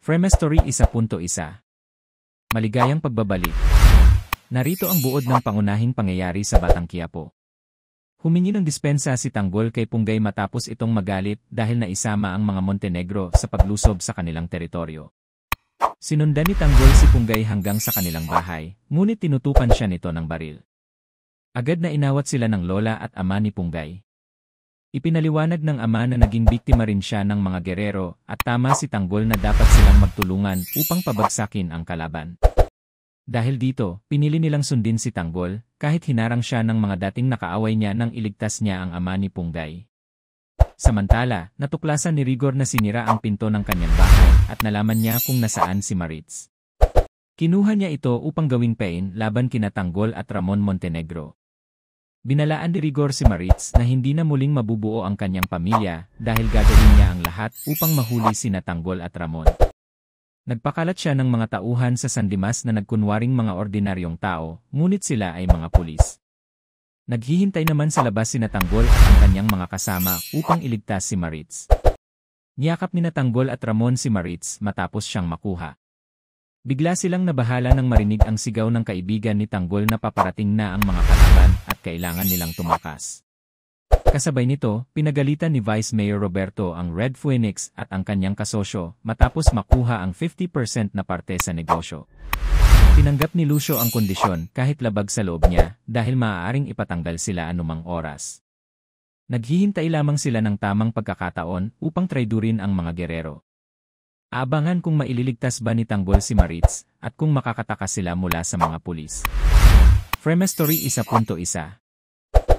Fremestory 1.1. Maligayang pagbabalik. Narito ang buod ng pangunahing pangyayari sa Batang Quiapo. Humingi ng dispensa si Tanggol kay Punggay matapos itong magalit dahil naisama ang mga Montenegro sa paglusob sa kanilang teritoryo. Sinundan ni Tanggol si Punggay hanggang sa kanilang bahay, ngunit tinutukan siya nito ng baril. Agad na inawat sila ng lola at ama ni Punggay. Ipinaliwanag ng ama na naging biktima rin siya ng mga gerero at tama si Tanggol na dapat silang magtulungan upang pabagsakin ang kalaban. Dahil dito, pinili nilang sundin si Tanggol kahit hinarang siya ng mga dating nakaaway niya nang iligtas niya ang ama ni Punggay. Samantala, natuklasan ni Rigor na sinira ang pinto ng kanyang bahay at nalaman niya kung nasaan si Maritz. Kinuha niya ito upang gawing pain laban kina Tanggol at Ramon Montenegro. Binalaan ni Rigor si Maritz na hindi na muling mabubuo ang kanyang pamilya dahil gagawin niya ang lahat upang mahuli sina Tanggol at Ramon. Nagpakalat siya ng mga tauhan sa San Dimas na nagkunwaring mga ordinaryong tao, ngunit sila ay mga pulis. Naghihintay naman sa labas sina Tanggol at ang kanyang mga kasama upang iligtas si Maritz. Niyakap ni Tanggol at Ramon si Maritz matapos siyang makuha. Bigla silang nabahala nang marinig ang sigaw ng kaibigan ni Tanggol na paparating na ang mga kalaban at kailangan nilang tumakas. Kasabay nito, pinagalitan ni Vice Mayor Roberto ang Red Phoenix at ang kanyang kasosyo matapos makuha ang 50% na parte sa negosyo. Tinanggap ni Lucio ang kondisyon kahit labag sa loob niya dahil maaaring ipatanggal sila anumang oras. Naghihintay lamang sila ng tamang pagkakataon upang traidurin ang mga gerero. Aabangan kung maililigtas ba ni Tanggol si Maritz at kung makakatakas sila mula sa mga pulis. Fremestory 1.1.